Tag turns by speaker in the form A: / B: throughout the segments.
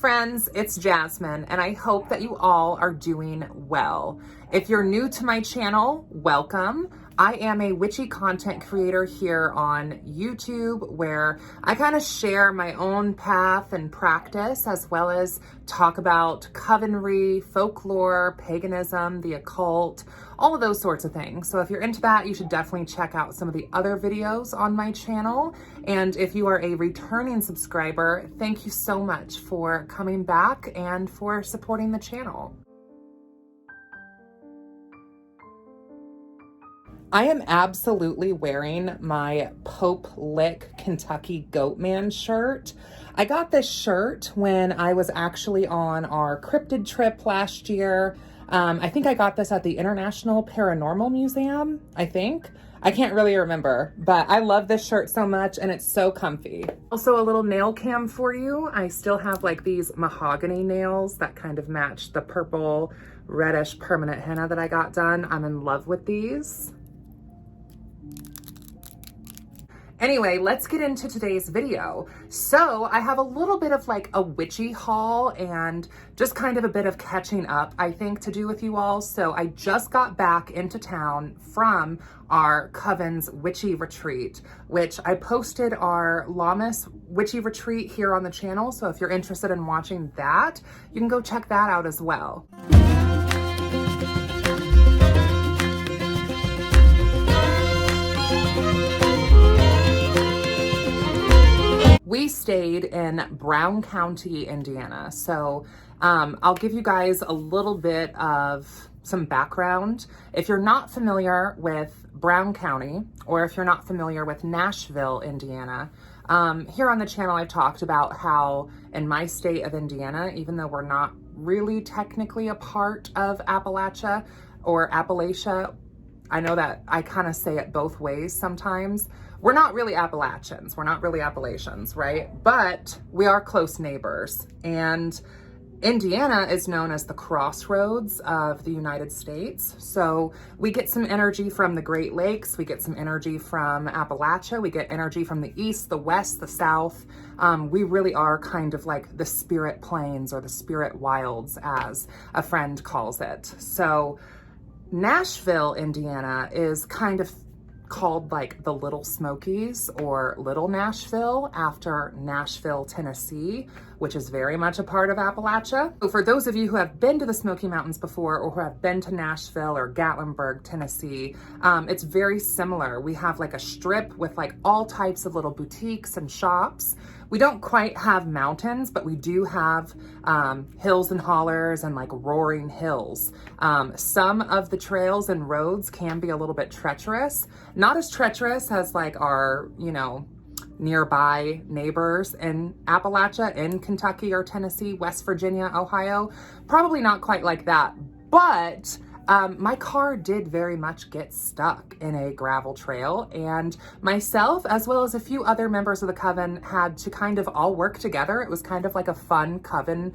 A: friends, it's Jasmine, and I hope that you all are doing well. If you're new to my channel, welcome. I am a witchy content creator here on YouTube where I kind of share my own path and practice, as well as talk about Covenry, folklore, paganism, the occult, all of those sorts of things. So if you're into that, you should definitely check out some of the other videos on my channel. And if you are a returning subscriber, thank you so much for coming back and for supporting the channel. I am absolutely wearing my Pope Lick Kentucky Goatman shirt. I got this shirt when I was actually on our cryptid trip last year. I think I got this at the International Paranormal Museum, I think. I can't really remember, but I love this shirt so much and it's so comfy. Also a little nail cam for you. I still have like these mahogany nails that kind of match the purple reddish permanent henna that I got done. I'm in love with these. Anyway, let's get into today's video. So I have a little bit of like a witchy haul and just kind of a bit of catching up, I think, to do with you all. So I just got back into town from our Coven's Witchy Retreat, which I posted our Lammas Witchy Retreat here on the channel. So if you're interested in watching that, you can go check that out as well. We stayed in Brown County, Indiana. So I'll give you guys a little bit of some background. If you're not familiar with Brown County, or if you're not familiar with Nashville, Indiana, here on the channel I've talked about how in my state of Indiana, even though we're not really technically a part of Appalachia or Appalachia, I know that I kind of say it both ways sometimes. We're not really Appalachians. We're not really Appalachians, right? But we are close neighbors. And Indiana is known as the crossroads of the United States. So we get some energy from the Great Lakes. We get some energy from Appalachia. We get energy from the east, the west, the south. We really are kind of like the spirit plains or the spirit wilds, as a friend calls it. So Nashville, Indiana is kind of called like the Little Smokies or Little Nashville after Nashville, Tennessee, which is very much a part of Appalachia. So for those of you who have been to the Smoky Mountains before or who have been to Nashville or Gatlinburg, Tennessee, it's very similar. We have like a strip with like all types of little boutiques and shops. We don't quite have mountains, but we do have hills and hollers and like roaring hills. Some of the trails and roads can be a little bit treacherous. Not as treacherous as like our, nearby neighbors in Appalachia, in Kentucky or Tennessee, West Virginia, Ohio. Probably not quite like that, but my car did very much get stuck in a gravel trail, and myself, as well as a few other members of the Coven, had to kind of all work together. It was kind of like a fun Coven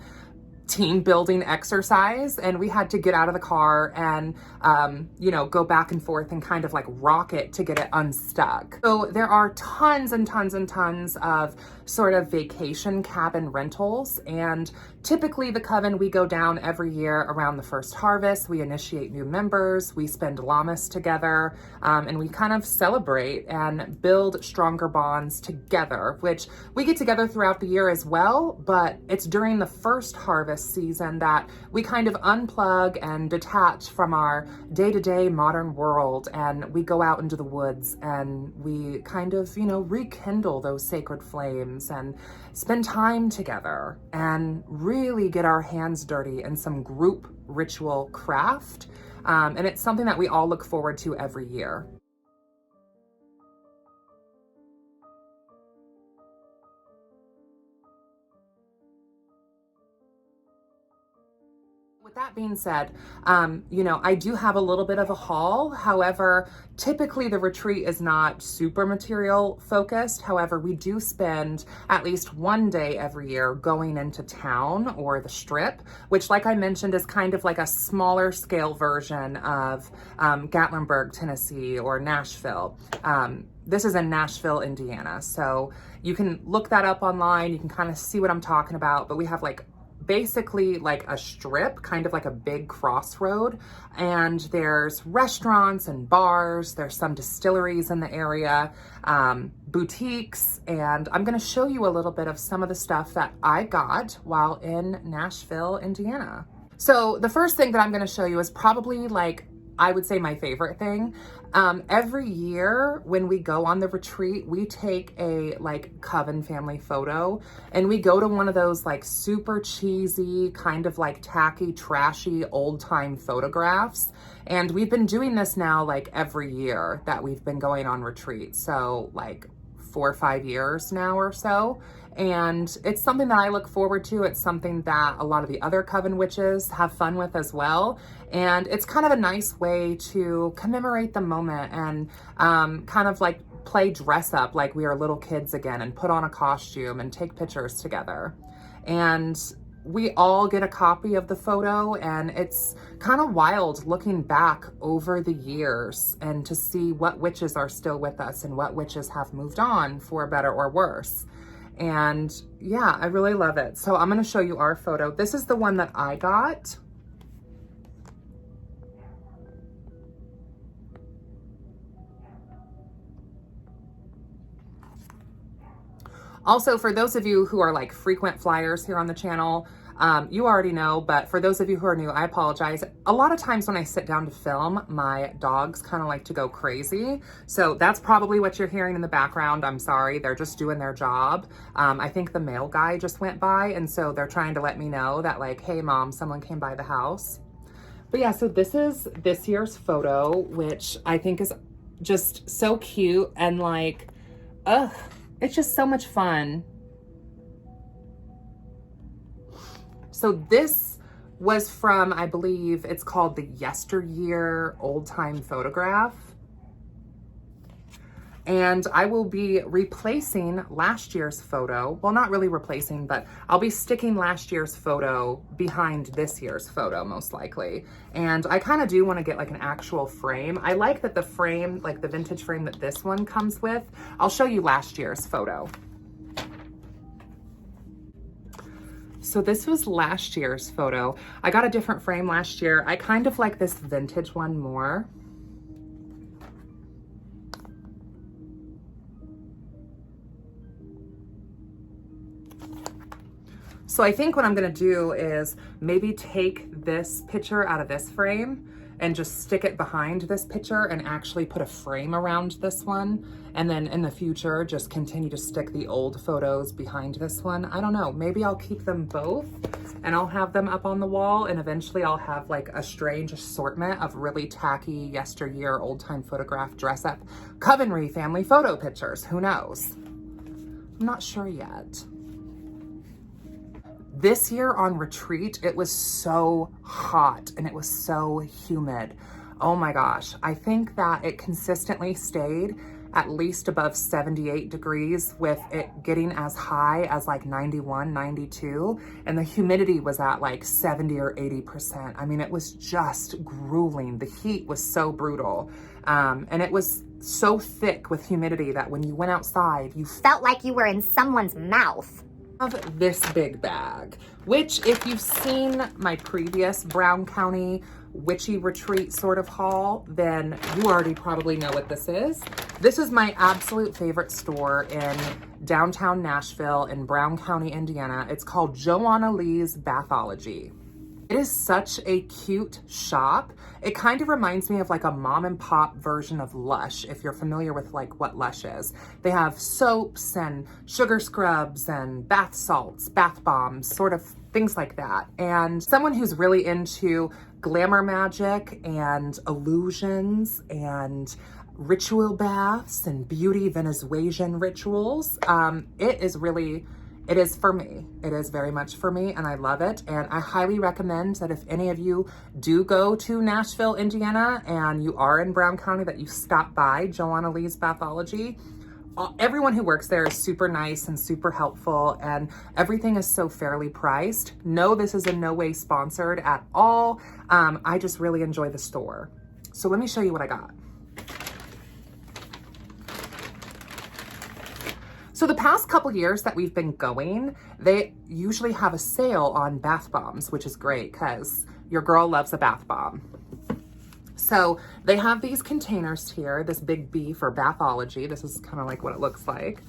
A: team building exercise, and we had to get out of the car and go back and forth and kind of like rock it to get it unstuck. So there are tons and tons and tons of sort of vacation cabin rentals, and typically the Coven, we go down every year around the first harvest. We initiate new members, we spend Lammas together, and we kind of celebrate and build stronger bonds together, which we get together throughout the year as well, but it's during the first harvest season that we kind of unplug and detach from our day-to-day modern world, and we go out into the woods and we kind of, rekindle those sacred flames and spend time together and really get our hands dirty in some group ritual craft. And it's something that we all look forward to every year. With that being said, I do have a little bit of a haul. However, typically the retreat is not super material focused. However, we do spend at least one day every year going into town or the strip, which, like I mentioned, is kind of like a smaller scale version of Gatlinburg, Tennessee, or Nashville. This is in Nashville, Indiana. So you can look that up online. You can kind of see what I'm talking about, but we have like basically like a strip, kind of like a big crossroad. And there's restaurants and bars. There's some distilleries in the area, boutiques. And I'm gonna show you a little bit of some of the stuff that I got while in Nashville, Indiana. So the first thing that I'm gonna show you is probably like, I would say my favorite thing. Every year when we go on the retreat, we take a like Coven family photo, and we go to one of those like super cheesy, kind of like tacky, trashy, old time photographs. And we've been doing this now like every year that we've been going on retreat. So like 4 or 5 years now or so. And it's something that I look forward to. It's something that a lot of the other Coven witches have fun with as well. And it's kind of a nice way to commemorate the moment and kind of like play dress up like we are little kids again and put on a costume and take pictures together. And we all get a copy of the photo, and it's kind of wild looking back over the years and to see what witches are still with us and what witches have moved on for better or worse. And yeah, I really love it. So I'm going to show you our photo. This is the one that I got. Also, for those of you who are like frequent flyers here on the channel, you already know, but for those of you who are new, I apologize. A lot of times when I sit down to film, my dogs kind of like to go crazy. So that's probably what you're hearing in the background. I'm sorry, they're just doing their job. I think the mail guy just went by, and so they're trying to let me know that like, hey mom, someone came by the house. But yeah, so this is this year's photo, which I think is just so cute and like, it's just so much fun. So this was from, I believe it's called the Yesteryear Old Time Photograph. And I will be replacing last year's photo. Well, not really replacing, but I'll be sticking last year's photo behind this year's photo, most likely. And I kind of do want to get like an actual frame. I like that the frame, like the vintage frame that this one comes with. I'll show you last year's photo. So this was last year's photo. I got a different frame last year. I kind of like this vintage one more. So I think what I'm gonna do is maybe take this picture out of this frame and just stick it behind this picture and actually put a frame around this one. And then in the future, just continue to stick the old photos behind this one. I don't know, maybe I'll keep them both and I'll have them up on the wall, and eventually I'll have like a strange assortment of really tacky yesteryear old time photograph dress up Covenry family photo pictures. Who knows? I'm not sure yet. This year on retreat, it was so hot and it was so humid. Oh my gosh. I think that it consistently stayed at least above 78 degrees, with it getting as high as like 91, 92. And the humidity was at like 70 or 80%. I mean, it was just grueling. The heat was so brutal. And it was so thick with humidity that when you went outside, you
B: felt like you were in someone's mouth.
A: Of this big bag, which if you've seen my previous Brown County witchy retreat sort of haul, then you already probably know what this is. This is my absolute favorite store in downtown Nashville in Brown County, Indiana. It's called Joanna Lees Bathology. It is such a cute shop. It kind of reminds me of like a mom and pop version of Lush, if you're familiar with like what Lush is. They have soaps and sugar scrubs and bath salts, bath bombs, sort of things like that. And someone who's really into glamour magic and illusions and ritual baths and beauty Venezuelan rituals, it is for me. It is very much for me, and I love it. And I highly recommend that if any of you do go to Nashville, Indiana, and you are in Brown County, that you stop by Joanna Lees Bathology. Everyone who works there is super nice and super helpful, and everything is so fairly priced. No, this is in no way sponsored at all. I just really enjoy the store. So let me show you what I got. So So the past couple years that we've been going, they usually have a sale on bath bombs, which is great because your girl loves a bath bomb. So they have these containers here, this big B for bathology. This is kind of like what it looks like.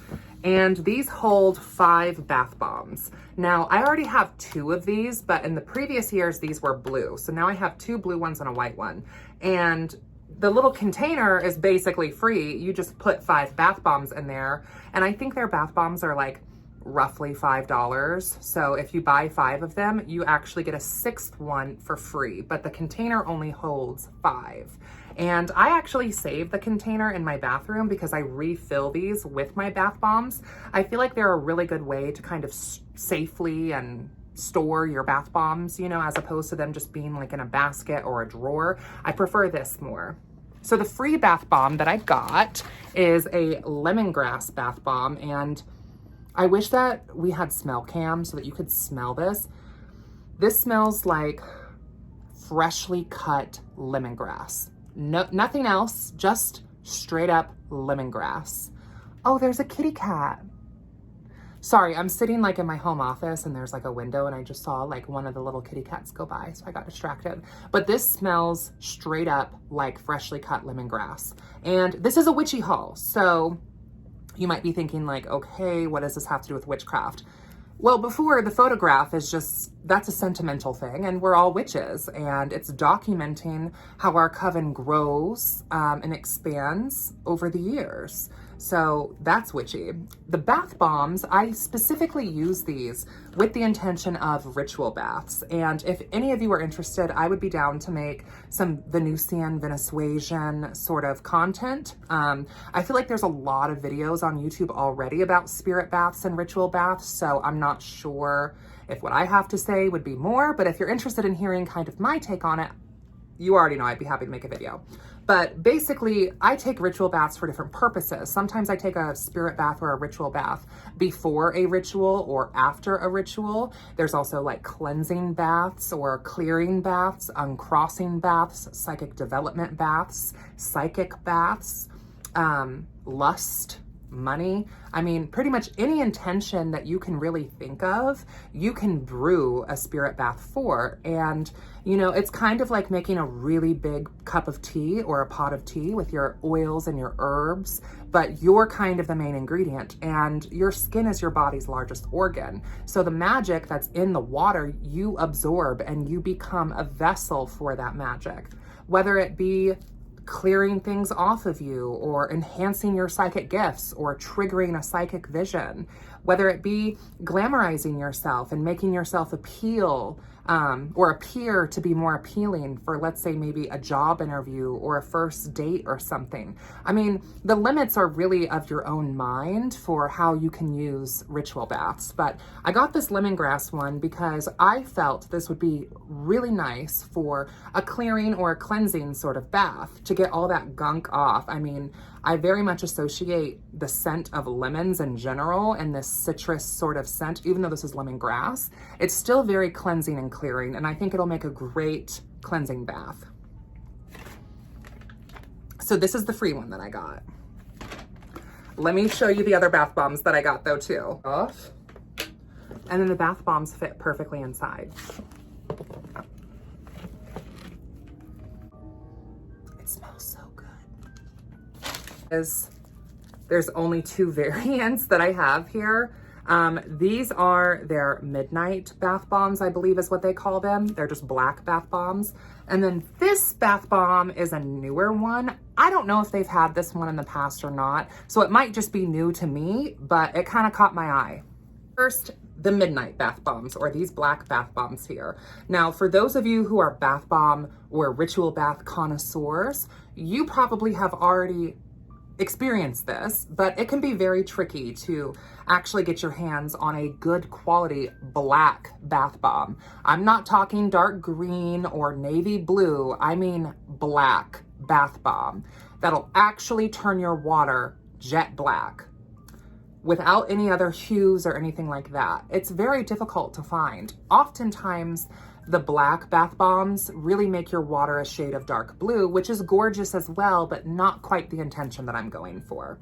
A: And these hold 5 bath bombs. Now, I already have 2 of these, but in the previous years, these were blue. So now I have 2 blue ones and a white one. And the little container is basically free. You just put 5 bath bombs in there. And I think their bath bombs are like roughly $5. So if you buy 5 of them, you actually get a 6th one for free, but the container only holds 5. And I actually save the container in my bathroom because I refill these with my bath bombs. I feel like they're a really good way to kind of safely and store your bath bombs, you know, as opposed to them just being like in a basket or a drawer. I prefer this more. So the free bath bomb that I got is a lemongrass bath bomb, and I wish that we had smell cams so that you could smell this. This smells like freshly cut lemongrass. No, nothing else, just straight up lemongrass. Oh, there's a kitty cat. Sorry, I'm sitting like in my home office and there's like a window and I just saw like one of the little kitty cats go by, so I got distracted. But this smells straight up like freshly cut lemongrass. And this is a witchy haul, so you might be thinking like, okay, what does this have to do with witchcraft? Well, before, the photograph is just, that's a sentimental thing, and we're all witches, and it's documenting how our coven grows and expands over the years. So that's witchy. The bath bombs, I specifically use these with the intention of ritual baths. And if any of you are interested, I would be down to make some Venusian, Venezuelan sort of content. I feel like there's a lot of videos on YouTube already about spirit baths and ritual baths. So I'm not sure if what I have to say would be more, but if you're interested in hearing kind of my take on it, you already know I'd be happy to make a video. But basically, I take ritual baths for different purposes. Sometimes I take a spirit bath or a ritual bath before a ritual or after a ritual. There's also like cleansing baths or clearing baths, uncrossing baths, psychic development baths, psychic baths, lust, money. I mean, pretty much any intention that you can really think of, you can brew a spirit bath for. And, you know, it's kind of like making a really big cup of tea or a pot of tea with your oils and your herbs, but you're kind of the main ingredient, and your skin is your body's largest organ. So the magic that's in the water, you absorb and you become a vessel for that magic, whether it be clearing things off of you or enhancing your psychic gifts or triggering a psychic vision, whether it be glamorizing yourself and making yourself appeal or appear to be more appealing for, let's say, maybe a job interview or a first date or something. I mean, the limits are really of your own mind for how you can use ritual baths. But I got this lemongrass one because I felt this would be really nice for a clearing or a cleansing sort of bath to get all that gunk off. I mean, I very much associate the scent of lemons in general and this citrus sort of scent, even though this is lemongrass, it's still very cleansing and clearing, and I think it'll make a great cleansing bath. So this is the free one that I got. Let me show you the other bath bombs that I got though too. Off. And then the bath bombs fit perfectly inside. It smells so good. There's only 2 variants that I have here. These are their midnight bath bombs, I believe is what they call them. They're just black bath bombs. And then this bath bomb is a newer one. I don't know if they've had this one in the past or not, so it might just be new to me, but it kind of caught my eye. First, the midnight bath bombs, or these black bath bombs here. Now, for those of you who are bath bomb or ritual bath connoisseurs, you probably have already experience this, but it can be very tricky to actually get your hands on a good quality black bath bomb. I'm not talking dark green or navy blue, I mean black bath bomb that'll actually turn your water jet black without any other hues or anything like that. It's very difficult to find. Oftentimes, the black bath bombs really make your water a shade of dark blue, which is gorgeous as well, but not quite the intention that I'm going for.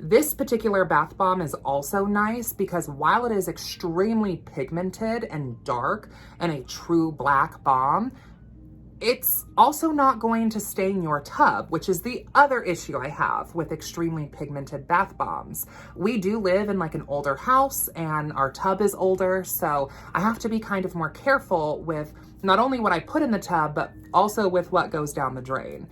A: This particular bath bomb is also nice because while it is extremely pigmented and dark and a true black bomb, it's also not going to stain your tub, which is the other issue I have with extremely pigmented bath bombs. We do live in like an older house and our tub is older, so I have to be kind of more careful with not only what I put in the tub, but also with what goes down the drain.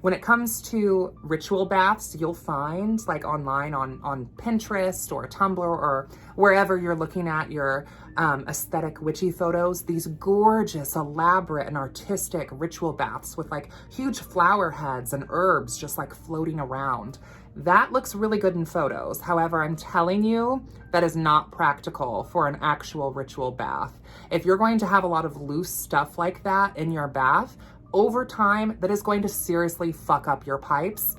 A: When it comes to ritual baths, you'll find like online on Pinterest or Tumblr or wherever you're looking at your aesthetic witchy photos, these gorgeous, elaborate, and artistic ritual baths with like huge flower heads and herbs just like floating around. That looks really good in photos. However, I'm telling you, that is not practical for an actual ritual bath. If you're going to have a lot of loose stuff like that in your bath, over time, that is going to seriously fuck up your pipes.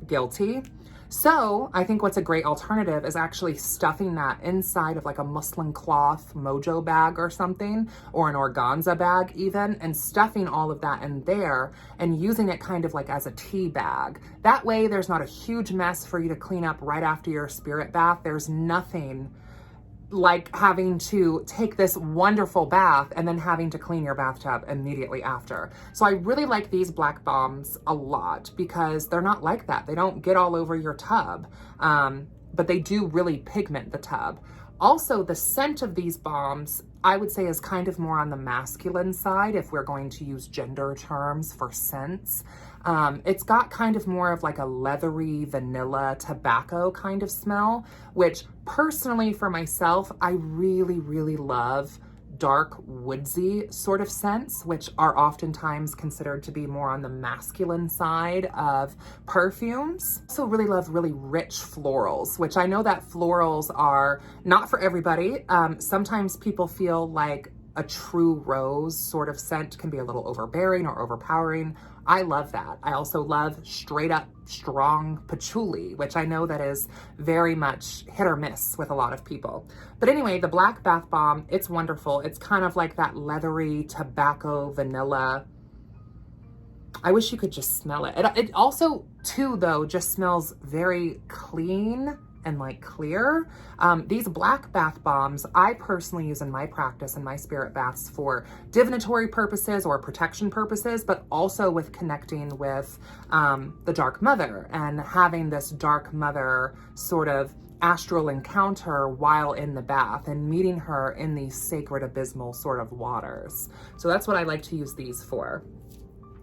A: Guilty. So I think what's a great alternative is actually stuffing that inside of like a muslin cloth mojo bag or something, or an organza bag even, and stuffing all of that in there and using it kind of like as a tea bag. That way there's not a huge mess for you to clean up right after your spirit bath. There's nothing like having to take this wonderful bath and then having to clean your bathtub immediately after. So I really like these black bombs a lot because they're not like that. They don't get all over your tub, but they do really pigment the tub. Also, the scent of these bombs, I would say, is kind of more on the masculine side if we're going to use gender terms for scents. It's got kind of more of like a leathery vanilla tobacco kind of smell, which personally for myself, I really, really love dark woodsy sort of scents, which are oftentimes considered to be more on the masculine side of perfumes. Also really love really rich florals, which I know that florals are not for everybody. Sometimes people feel like a true rose sort of scent can be a little overbearing or overpowering. I love that. I also love straight up strong patchouli, which I know that is very much hit or miss with a lot of people. But anyway, the black bath bomb, it's wonderful. It's kind of like that leathery tobacco vanilla. I wish you could just smell it. It also too though just smells very clean and like clear. These black bath bombs, I personally use in my practice and my spirit baths for divinatory purposes or protection purposes, but also with connecting with the Dark Mother and having this Dark Mother sort of astral encounter while in the bath and meeting her in these sacred abysmal sort of waters. So that's what I like to use these for.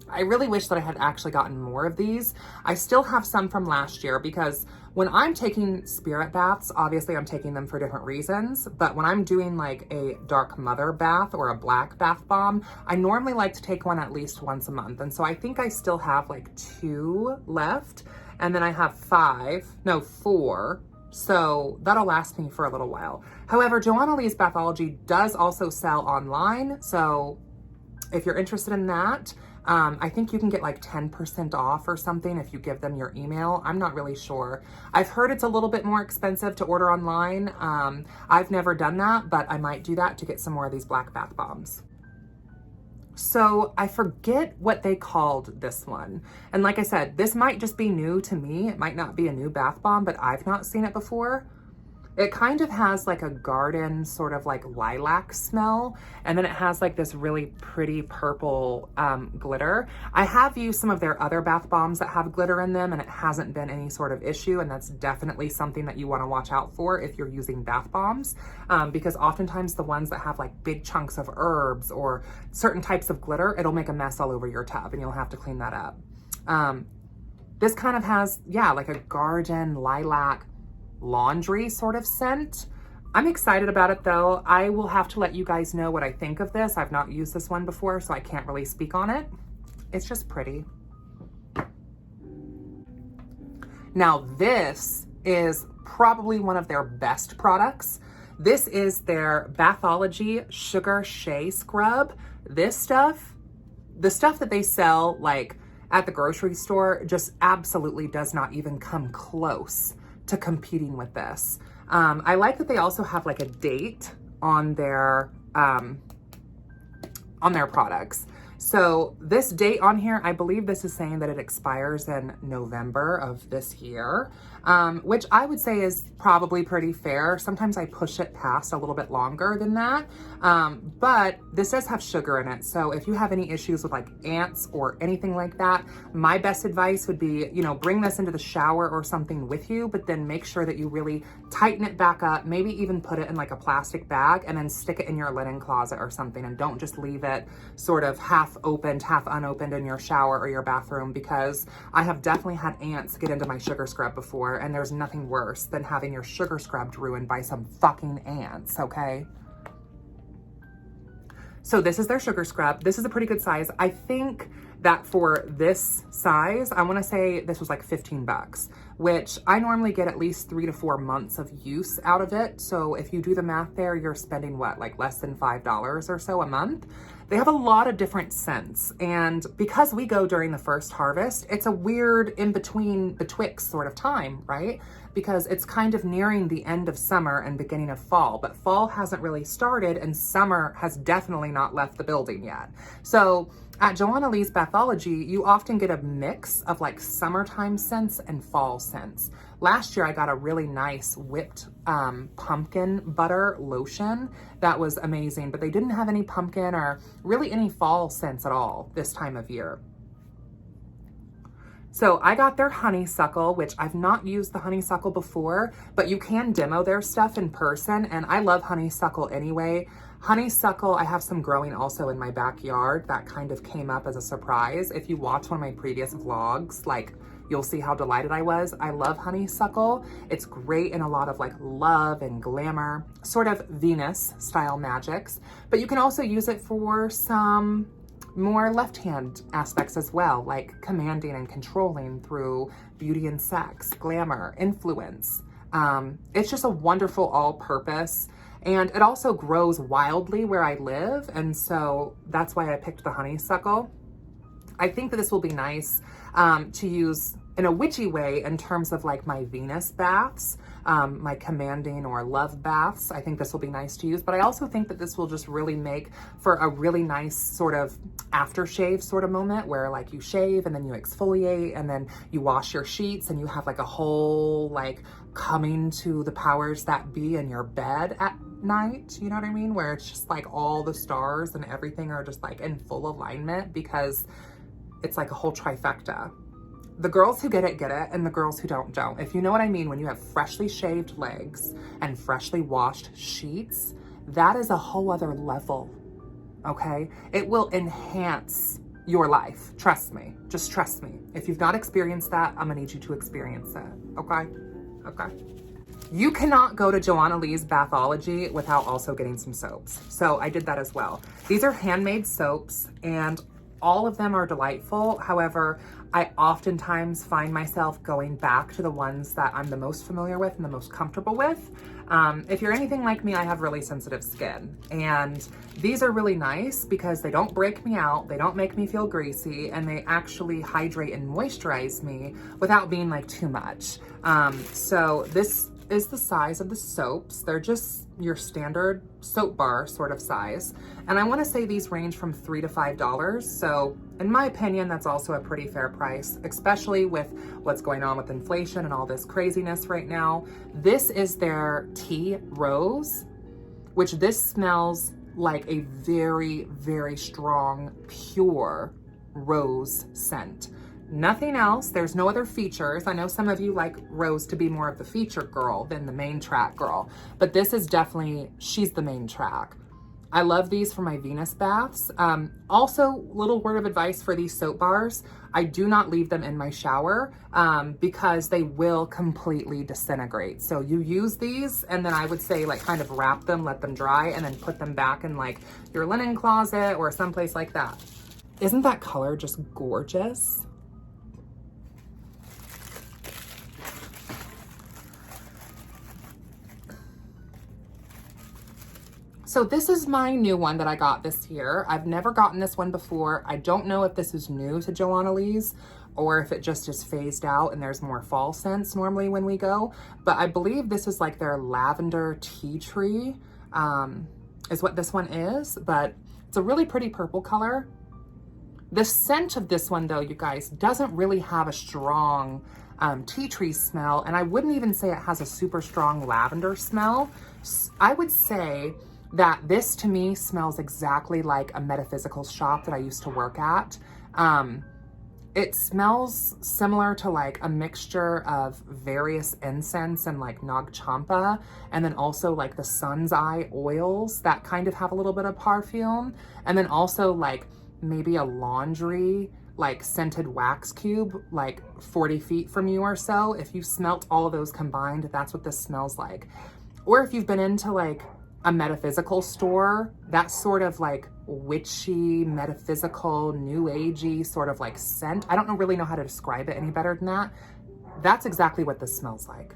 A: I really wish that I had actually gotten more of these. I still have some from last year because when I'm taking spirit baths, obviously I'm taking them for different reasons, but when I'm doing like a Dark Mother4 or a black bath bomb, I normally like to take one at least once a month. And so I think I still have like 2 left, and then I have 4. So that'll last me for a little while. However, Joanna Lees Bathology does also sell online. So if you're interested in that, I think you can get like 10% off or something if you give them your email. I'm not really sure. I've heard it's a little bit more expensive to order online. I've never done that, but I might do that to get some more of these black bath bombs. So I forget what they called this one. And like I said, this might just be new to me. It might not be a new bath bomb, but I've not seen it before. It kind of has like a garden sort of like lilac smell. And then it has like this really pretty purple glitter. I have used some of their other bath bombs that have glitter in them and it hasn't been any sort of issue. And that's definitely something that you want to watch out for if you're using bath bombs. Because oftentimes the ones that have like big chunks of herbs or certain types of glitter, it'll make a mess all over your tub and you'll have to clean that up. This kind of has, yeah, like a garden lilac laundry sort of scent. I'm excited about it though. I will have to let you guys know what I think of this. I've not used this one before, so I can't really speak on it. It's just pretty. Now this is probably one of their best products. This is their Bathology Sugar Shea Scrub. This stuff, the stuff that they sell like at the grocery store just absolutely does not even come close to competing with this. I like that they also have like a date on their products. So this date on here, I believe this is saying that it expires in November of this year, which I would say is probably pretty fair. Sometimes I push it past a little bit longer than that, but this does have sugar in it. So if you have any issues with like ants or anything like that, my best advice would be, you know, bring this into the shower or something with you, but then make sure that you really tighten it back up, maybe even put it in like a plastic bag and then stick it in your linen closet or something, and don't just leave it sort of half opened, half unopened in your shower or your bathroom, because I have definitely had ants get into my sugar scrub before, and there's nothing worse than having your sugar scrub ruined by some fucking ants, okay? So this is their sugar scrub. This is a pretty good size. I think that for this size, I want to say this was like 15 bucks, which I normally get at least 3 to 4 months of use out of it. So if you do the math there, you're spending what, like less than $5 or so a month. They have a lot of different scents, and because we go during the first harvest, it's a weird betwixt sort of time, right? Because it's kind of nearing the end of summer and beginning of fall, but fall hasn't really started and summer has definitely not left the building yet. So at Joanna Lees Bathology, you often get a mix of like summertime scents and fall scents. Last year, I got a really nice whipped pumpkin butter lotion that was amazing, but they didn't have any pumpkin or really any fall scents at all this time of year. So I got their honeysuckle, which I've not used the honeysuckle before, but you can demo their stuff in person, and I love honeysuckle anyway. Honeysuckle, I have some growing also in my backyard that kind of came up as a surprise. If you watch one of my previous vlogs, like, you'll see how delighted I was. I love honeysuckle. It's great in a lot of like love and glamour, sort of Venus style magics, but you can also use it for some more left-hand aspects as well, like commanding and controlling through beauty and sex, glamour, influence. It's just a wonderful all-purpose, and it also grows wildly where I live, and so that's why I picked the honeysuckle. I think that this will be nice to use in a witchy way in terms of like my Venus baths, my commanding or love baths. I think this will be nice to use, but I also think that this will just really make for a really nice sort of aftershave sort of moment where like you shave and then you exfoliate and then you wash your sheets and you have like a whole like coming to the powers that be in your bed at night, you know what I mean? Where it's just like all the stars and everything are just like in full alignment, because it's like a whole trifecta. The girls who get it, and the girls who don't. If you know what I mean, when you have freshly shaved legs and freshly washed sheets, that is a whole other level, okay? It will enhance your life. Trust me. Just trust me. If you've not experienced that, I'm gonna need you to experience it, okay? Okay. You cannot go to Joanna Lees Bathology without also getting some soaps. So I did that as well. These are handmade soaps, and all of them are delightful. However, I oftentimes find myself going back to the ones that I'm the most familiar with and the most comfortable with. If you're anything like me, I have really sensitive skin, and these are really nice because they don't break me out, they don't make me feel greasy, and they actually hydrate and moisturize me without being like too much. So this is the size of the soaps. They're just your standard soap bar sort of size. And I want to say these range from $3 to $5. So in my opinion, that's also a pretty fair price, especially with what's going on with inflation and all this craziness right now. This is their tea rose, which this smells like a very, very strong, pure rose scent. Nothing else. There's no other features. I know some of you like Rose to be more of the feature girl than the main track girl, but this is definitely, she's the main track. I love these for my Venus baths. Also, little word of advice for these soap bars. I do not leave them in my shower because they will completely disintegrate. So you use these, and then I would say like kind of wrap them, let them dry, and then put them back in like your linen closet or someplace like that. Isn't that color just gorgeous? So this is my new one that I got this year. I've never gotten this one before. I don't know if this is new to Joanna Lees or if it just is phased out and there's more fall scents normally when we go. But I believe this is like their lavender tea tree is what this one is. But it's a really pretty purple color. The scent of this one though, you guys, doesn't really have a strong tea tree smell, and I wouldn't even say it has a super strong lavender smell. I would say that this to me smells exactly like a metaphysical shop that I used to work at. It smells similar to like a mixture of various incense and like Nag Champa, and then also like the sun's eye oils that kind of have a little bit of perfume, and then also like maybe a laundry like scented wax cube like 40 feet from you or so. If you smelt all of those combined, that's what this smells like. Or if you've been into like a metaphysical store, that sort of like witchy, metaphysical, new agey sort of like scent. I don't really know how to describe it any better than that. That's exactly what this smells like.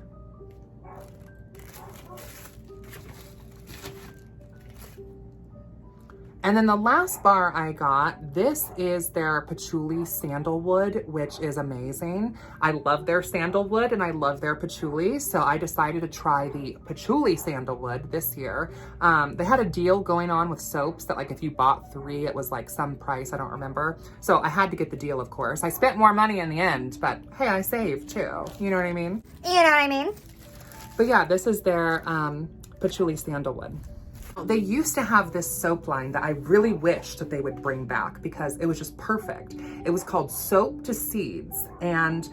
A: And then the last bar I got, this is their patchouli sandalwood, which is amazing. I love their sandalwood and I love their patchouli, so I decided to try the patchouli sandalwood this year. They had a deal going on with soaps that like if you bought 3, it was like some price, I don't remember. So I had to get the deal, of course. I spent more money in the end, but hey, I saved too. You know what I mean?
B: You know what I mean?
A: But yeah, this is their patchouli sandalwood. They used to have this soap line that I really wished that they would bring back because it was just perfect. It was called Soap to Seeds, and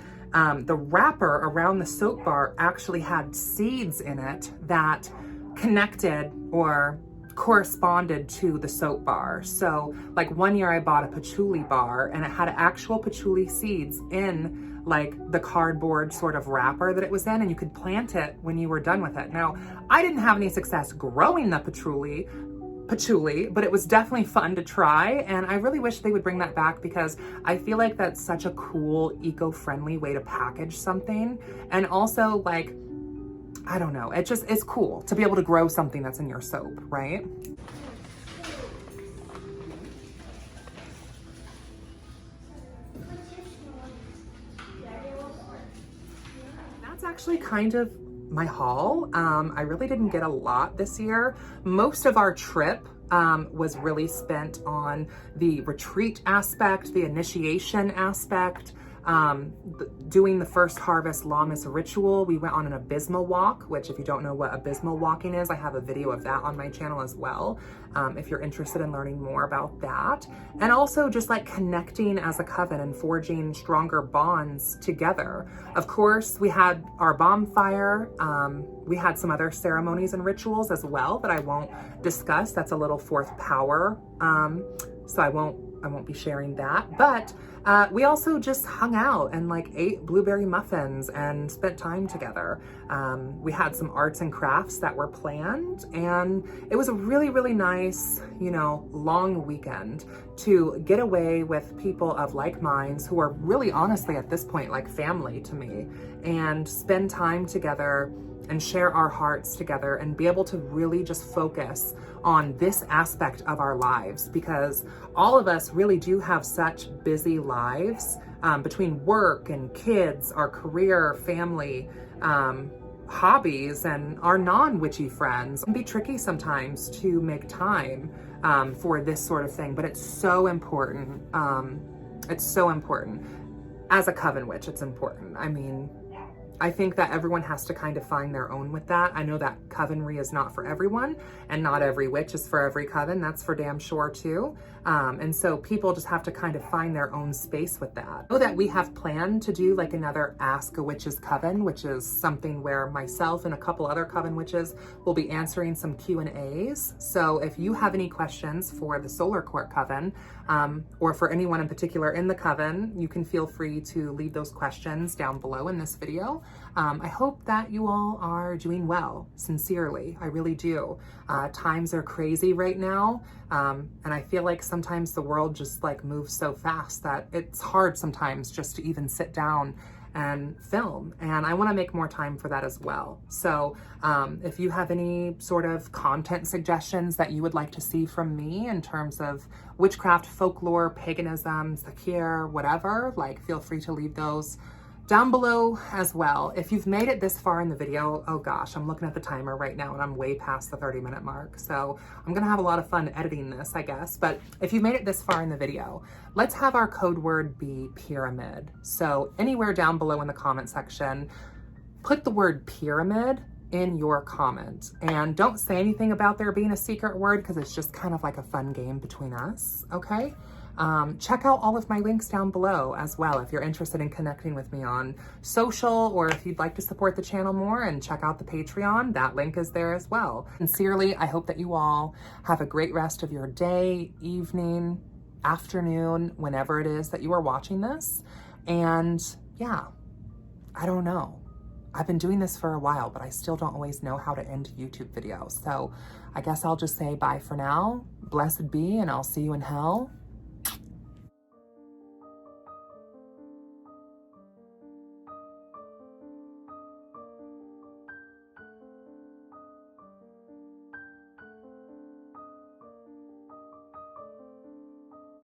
A: the wrapper around the soap bar actually had seeds in it that connected or corresponded to the soap bar. So like one year I bought a patchouli bar and it had actual patchouli seeds in like the cardboard sort of wrapper that it was in, and you could plant it when you were done with it. Now, I didn't have any success growing the patchouli, but it was definitely fun to try, and I really wish they would bring that back because I feel like that's such a cool, eco-friendly way to package something. And also like, I don't know, it's cool to be able to grow something that's in your soap, right? Actually kind of my haul. I really didn't get a lot this year. Most of our trip was really spent on the retreat aspect, the initiation aspect, doing the first harvest Lammas ritual. We went on an abysmal walk, which if you don't know what abysmal walking is, I have a video of that on my channel as well, if you're interested in learning more about that. And also just like connecting as a coven and forging stronger bonds together. Of course, we had our bonfire. We had some other ceremonies and rituals as well that I won't discuss. That's a little fourth power. So I won't be sharing that, but we also just hung out and like ate blueberry muffins and spent time together. We had some arts and crafts that were planned, and it was a really, really nice, you know, long weekend to get away with people of like minds who are really honestly at this point like family to me, and spend time together and share our hearts together and be able to really just focus on this aspect of our lives, because all of us really do have such busy lives between work and kids, our career, family, hobbies, and our non-witchy friends. It can be tricky sometimes to make time for this sort of thing, but it's so important. It's so important. As a coven witch, it's important. I mean, I think that everyone has to kind of find their own with that. I know that Covenry is not for everyone, and not every witch is for every coven. That's for damn sure too. And so people just have to kind of find their own space with that. I know that we have planned to do like another Ask a Witch's Coven, which is something where myself and a couple other coven witches will be answering some Q&As. So if you have any questions for the Solar Court Coven, or for anyone in particular in the coven, you can feel free to leave those questions down below in this video. I hope that you all are doing well, sincerely, I really do. Times are crazy right now, and I feel like sometimes the world just like moves so fast that it's hard sometimes just to even sit down and film, and I want to make more time for that as well. So if you have any sort of content suggestions that you would like to see from me in terms of witchcraft, folklore, paganism, zakir, whatever, like feel free to leave those Down below as well, if you've made it this far in the video, oh gosh, I'm looking at the timer right now and I'm way past the 30-minute mark. So I'm gonna have a lot of fun editing this, I guess. But if you've made it this far in the video, let's have our code word be pyramid. So anywhere down below in the comment section, put the word pyramid in your comment. And don't say anything about there being a secret word because it's just kind of like a fun game between us, okay? Check out all of my links down below as well if you're interested in connecting with me on social, or if you'd like to support the channel more and check out the Patreon, that link is there as well. Sincerely, I hope that you all have a great rest of your day, evening, afternoon, whenever it is that you are watching this. And yeah, I don't know. I've been doing this for a while, but I still don't always know how to end YouTube videos. So I guess I'll just say bye for now. Blessed be, and I'll see you in hell.